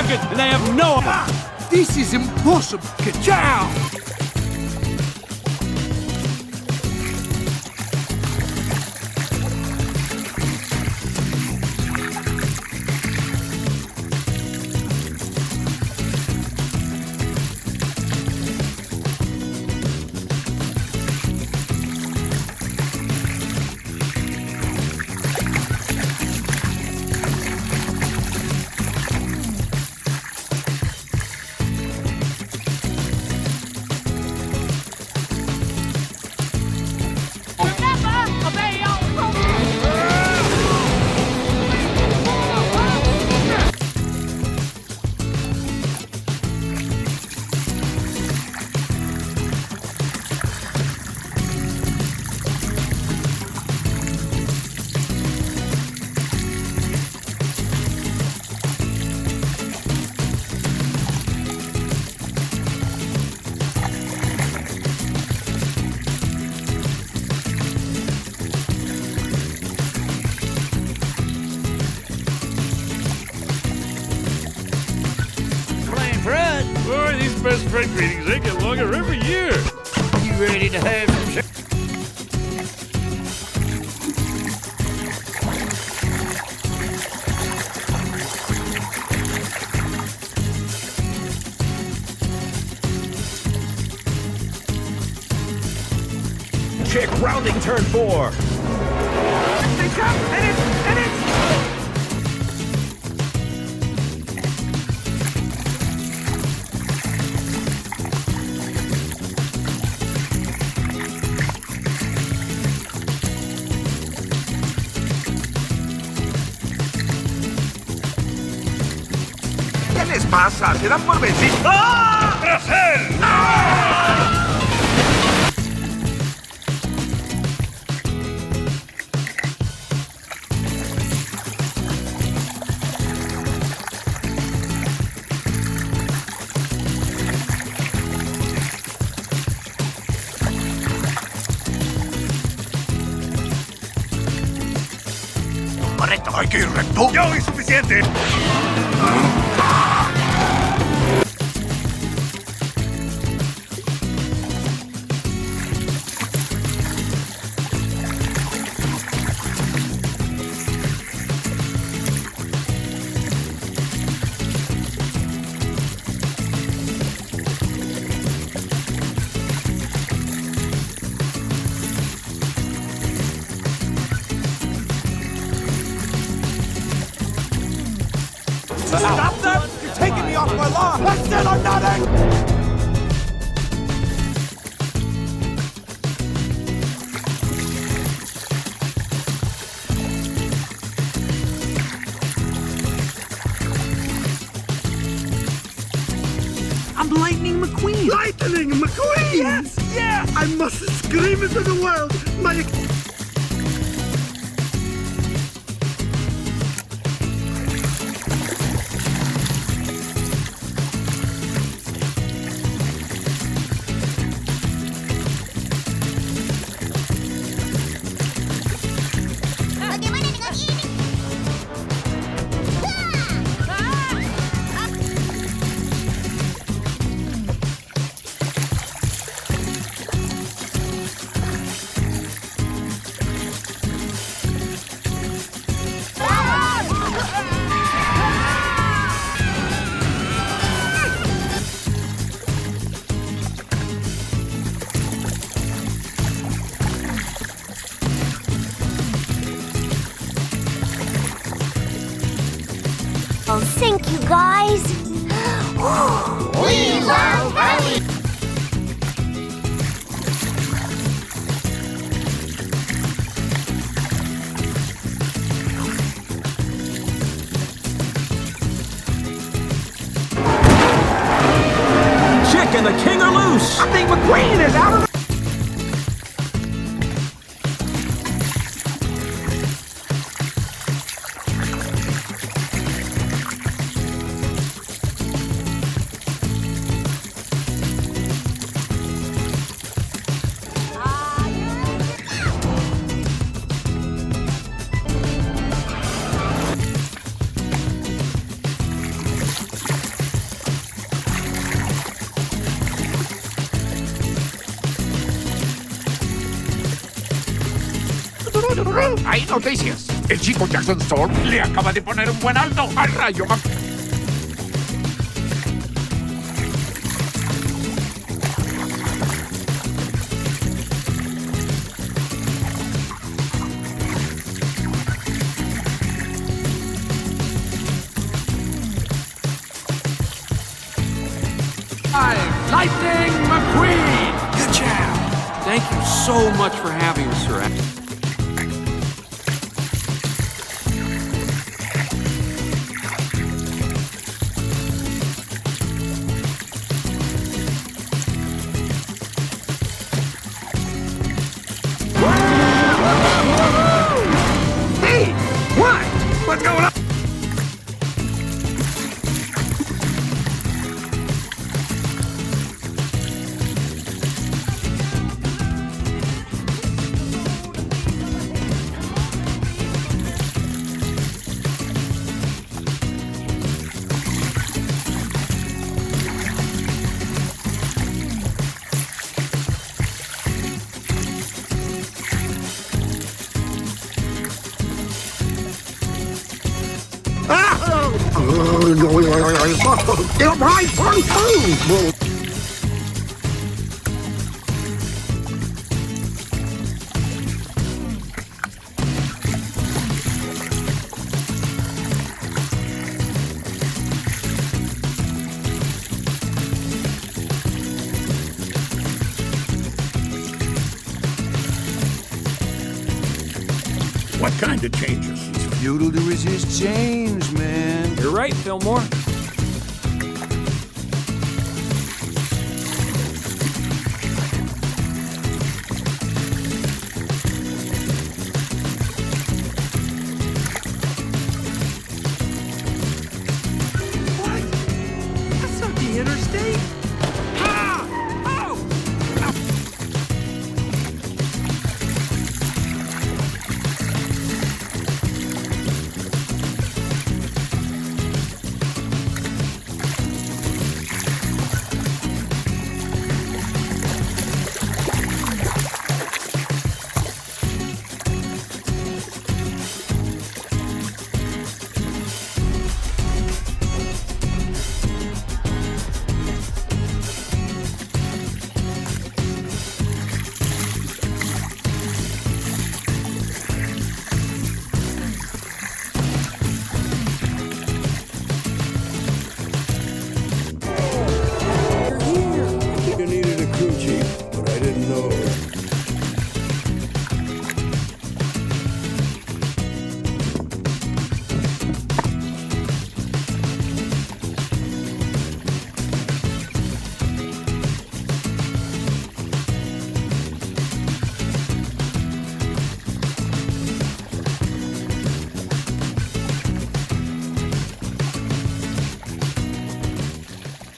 pockets and they have no... This is impossible. Ka-chow! Boy, these best friend greetings, they get longer every year. You ready to have some... Check rounding turn 4. They come, and it's... ¿Qué les pasa? ¿Se dan por vencidos? ¡Ah! ¡Tras él! ¡Ah! Correcto. Hay que ir recto. ¡Ya es suficiente! Stop that! You're taking me off my lawn! I said I'm not angry! I'm Lightning McQueen! Lightning McQueen! Yes! Yeah! I must scream into the world my... Oh, thank you, guys. We love rally. Chick and the king are loose! I think McQueen is out of the... Hay noticias. El chico Jackson Storm le acaba de poner un buen alto al rayo Lightning McQueen! Good job! Thank you so much for having us, sir. Hey! What? What's going on? What kind of changes? Futile to resist change, man. You're right, Fillmore.